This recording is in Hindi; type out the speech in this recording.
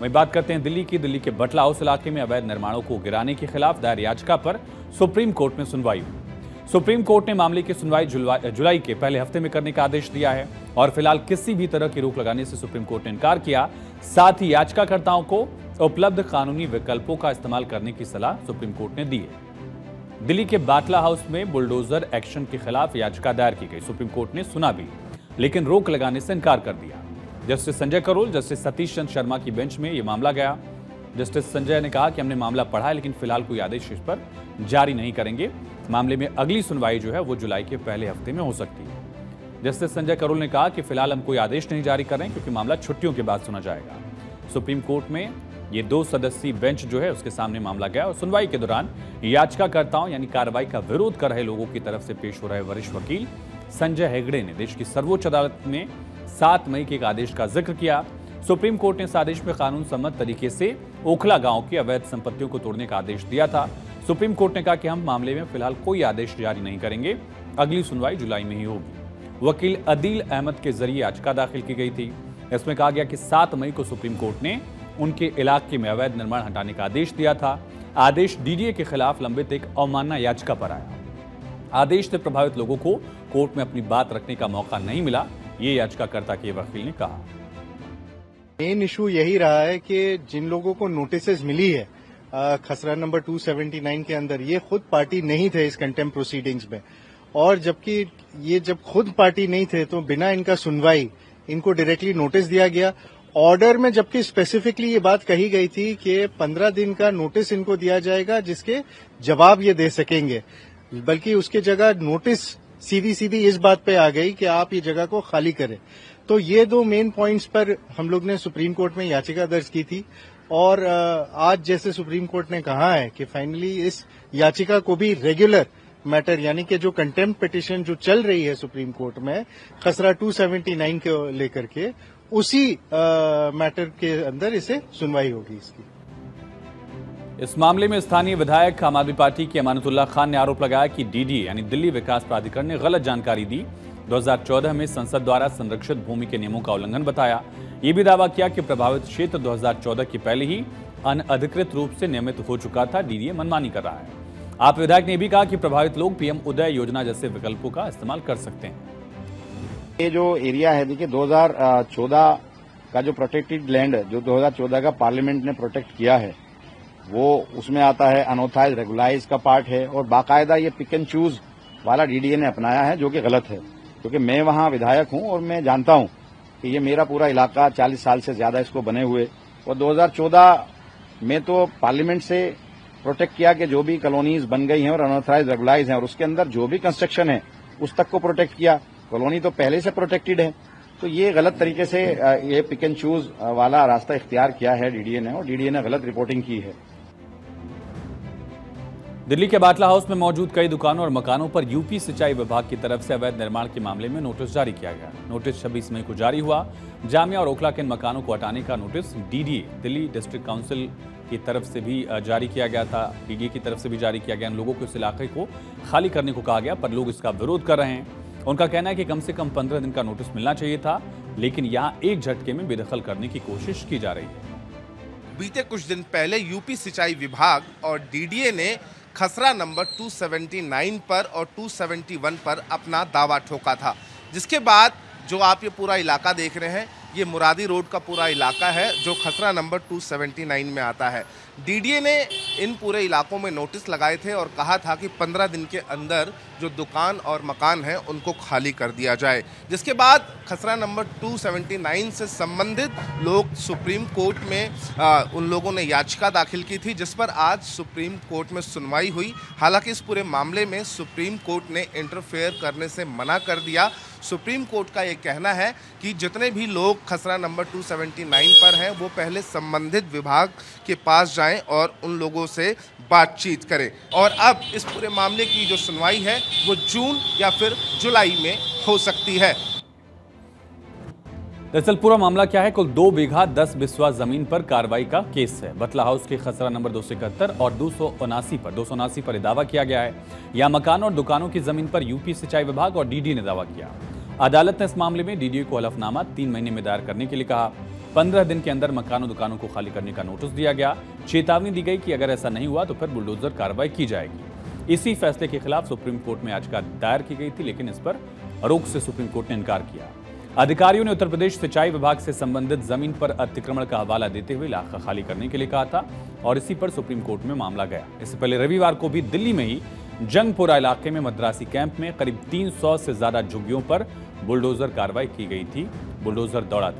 वहीं बात करते हैं दिल्ली के बटला हाउस इलाके में अवैध निर्माणों को गिराने के खिलाफ दायर याचिका पर सुप्रीम कोर्ट में सुनवाई हुई। सुप्रीम कोर्ट ने मामले की सुनवाई जुलाई के पहले हफ्ते में करने का आदेश दिया है और फिलहाल किसी भी तरह की रोक लगाने से सुप्रीम कोर्ट ने इनकार किया। साथ ही याचिकाकर्ताओं को उपलब्ध कानूनी विकल्पों का इस्तेमाल करने की सलाह सुप्रीम कोर्ट ने दी है। दिल्ली के बाटला हाउस में बुलडोजर एक्शन के खिलाफ याचिका दायर की गई। सुप्रीम कोर्ट ने सुना भी, लेकिन रोक लगाने से इनकार कर दिया। जस्टिस संजय करोल, जस्टिस सतीश चंद्र शर्मा की बेंच में यह मामला गया। जस्टिस संजय ने कहा कि हमने मामला पढ़ा है, लेकिन फिलहाल कोई आदेश इस पर जारी नहीं करेंगे। मामले में अगली सुनवाई जो है वो जुलाई के पहले हफ्ते में हो सकती है। जस्टिस संजय करोल ने कहा कि फिलहाल हम कोई आदेश नहीं जारी कर रहे हैं, क्योंकि मामला छुट्टियों के बाद सुना जाएगा। सुप्रीम कोर्ट में ये 2 सदस्यीय बेंच जो है उसके सामने मामला गया और सुनवाई के दौरान याचिकाकर्ताओं यानी कार्रवाई का विरोध कर रहे लोगों की तरफ से पेश हो रहे वरिष्ठ वकील संजय हेगड़े ने देश की सर्वोच्च अदालत में 7 मई के एक आदेश का जिक्र किया। सुप्रीम कोर्ट ने इस आदेश में कानून सम्मत तरीके से ओखला गांव की अवैध संपत्तियों को तोड़ने का आदेश दिया था। सुप्रीम कोर्ट ने कहा कि हम मामले में फिलहाल कोई आदेश जारी नहीं करेंगे, अगली सुनवाई जुलाई में ही होगी। वकील अदील अहमद के जरिए याचिका दाखिल की गई थी। इसमें कहा गया कि 7 मई को सुप्रीम कोर्ट ने उनके इलाके में अवैध निर्माण हटाने का आदेश दिया था। आदेश डीडीए के खिलाफ लंबित एक अवमानना याचिका पर आया। आदेश से प्रभावित लोगों को कोर्ट में अपनी बात रखने का मौका नहीं मिला, ये याचिकाकर्ता के वकील ने कहा। मेन इशू यही रहा है कि जिन लोगों को नोटिसेस मिली है खसरा नंबर 279 के अंदर, ये खुद पार्टी नहीं थे इस कंटेम्प्ट प्रोसीडिंग्स में, और जबकि ये जब खुद पार्टी नहीं थे तो बिना इनका सुनवाई इनको डायरेक्टली नोटिस दिया गया। ऑर्डर में जबकि स्पेसिफिकली ये बात कही गई थी कि 15 दिन का नोटिस इनको दिया जाएगा जिसके जवाब ये दे सकेंगे, बल्कि उसके जगह नोटिस सीधी इस बात पे आ गई कि आप ये जगह को खाली करें। तो ये 2 मेन पॉइंट्स पर हम लोग ने सुप्रीम कोर्ट में याचिका दर्ज की थी, और आज जैसे सुप्रीम कोर्ट ने कहा है कि फाइनली इस याचिका को भी रेगुलर मैटर यानी कि जो कंटेम्प्ट पिटिशन जो चल रही है सुप्रीम कोर्ट में खसरा 279 को लेकर के, उसी मैटर के अंदर इसे सुनवाई होगी इसकी। इस मामले में स्थानीय विधायक आम आदमी पार्टी के अमानतुल्लाह खान ने आरोप लगाया कि डीडीए यानी दिल्ली विकास प्राधिकरण ने गलत जानकारी दी। 2014 में संसद द्वारा संरक्षित भूमि के नियमों का उल्लंघन बताया। ये भी दावा किया कि प्रभावित क्षेत्र 2014 के पहले ही अनअधिकृत रूप से नियमित हो चुका था। डीडीए मनमानी कर रहा है। आप विधायक ने भी कहा कि प्रभावित लोग पीएम उदय योजना जैसे विकल्पों का इस्तेमाल कर सकते हैं। ये जो एरिया है, देखिए 2014 का जो प्रोटेक्टेड लैंड जो 2014 का पार्लियामेंट ने प्रोटेक्ट किया है, वो उसमें आता है। अनऑथराइज रेगुलाइज का पार्ट है, और बाकायदा ये पिक एंड चूज वाला डीडीए ने अपनाया है, जो कि गलत है। क्योंकि मैं वहां विधायक हूं और मैं जानता हूं कि ये मेरा पूरा इलाका 40 साल से ज्यादा इसको बने हुए, और 2014 में तो पार्लियामेंट से प्रोटेक्ट किया कि जो भी कॉलोनीज बन गई हैं और अनऑथराइज रेगुलाइज हैं और उसके अंदर जो भी कंस्ट्रक्शन है उस तक को प्रोटेक्ट किया। कॉलोनी तो पहले से प्रोटेक्टेड है। तो ये गलत तरीके से ये पिक एंड चूज वाला रास्ता इख्तियार किया है डीडीए ने, और डीडीए ने गलत रिपोर्टिंग की है। दिल्ली के बाटला हाउस में मौजूद कई दुकानों और मकानों पर यूपी सिंचाई विभाग की तरफ से अवैध निर्माण के मामले में नोटिस जारी किया गया। नोटिस 26 मई को जारी हुआ। जामिया और ओखला के इन मकानों को हटाने का notice DDA Delhi district council की तरफ से भी जारी किया गया था। डीडीए की तरफ से भी जारी किया गया। इन लोगों को इस इलाके को खाली करने को कहा गया, पर लोग इसका विरोध कर रहे हैं। उनका कहना है कि कम से कम 15 दिन का नोटिस मिलना चाहिए था, लेकिन यहाँ एक झटके में बेदखल करने की कोशिश की जा रही है। बीते कुछ दिन पहले यूपी सिंचाई विभाग और डीडीए ने खसरा नंबर 279 पर और 271 पर अपना दावा ठोका था, जिसके बाद जो आप ये पूरा इलाका देख रहे हैं, ये मुरादी रोड का पूरा इलाका है जो खसरा नंबर 279 में आता है। डीडीए ने इन पूरे इलाकों में नोटिस लगाए थे और कहा था कि 15 दिन के अंदर जो दुकान और मकान हैं उनको खाली कर दिया जाए, जिसके बाद खसरा नंबर 279 से संबंधित लोग सुप्रीम कोर्ट में उन लोगों ने याचिका दाखिल की थी, जिस पर आज सुप्रीम कोर्ट में सुनवाई हुई। हालांकि इस पूरे मामले में सुप्रीम कोर्ट ने इंटरफेयर करने से मना कर दिया। सुप्रीम कोर्ट का ये कहना है कि जितने भी लोग खसरा नंबर 279 पर हैं वो पहले संबंधित विभाग के पास जाएं और उन लोगों से बातचीत करें, और अब इस पूरे मामले की जो सुनवाई है वो जून या फिर जुलाई में हो सकती है। दरअसल पूरा मामला क्या है, कुल 2 बीघा 10 बिस्वा जमीन पर कार्रवाई का केस है। बटला हाउस के खसरा नंबर 271 और 279 पर दावा किया गया है। यहां मकान और दुकानों की जमीन पर यूपी सिंचाई विभाग और डीडीए ने दावा किया। अदालत ने इस मामले में डीडीए को हलफनामा 3 महीने में दायर करने के लिए कहा। 15 दिन के अंदर मकानों दुकानों को खाली करने का नोटिस दिया गया। चेतावनी दी गई कि अगर ऐसा नहीं हुआ तो फिर बुलडोजर कार्रवाई की जाएगी। इसी फैसले के खिलाफ सुप्रीम कोर्ट में याचिका दायर की गई थी, लेकिन इस पर रोक से सुप्रीम कोर्ट ने इनकार किया। अधिकारियों ने उत्तर प्रदेश सिंचाई विभाग से संबंधित जमीन पर अतिक्रमण का हवाला देते हुए इलाका खाली करने के लिए कहा था और इसी पर सुप्रीम कोर्ट में मामला गया। इससे पहले रविवार को भी दिल्ली में ही जंगपुरा इलाके में मद्रासी कैंप में करीब 300 से ज्यादा झुग्गियों पर बुलडोजर कार्रवाई की गई थी। बुलडोजर दौड़ा था।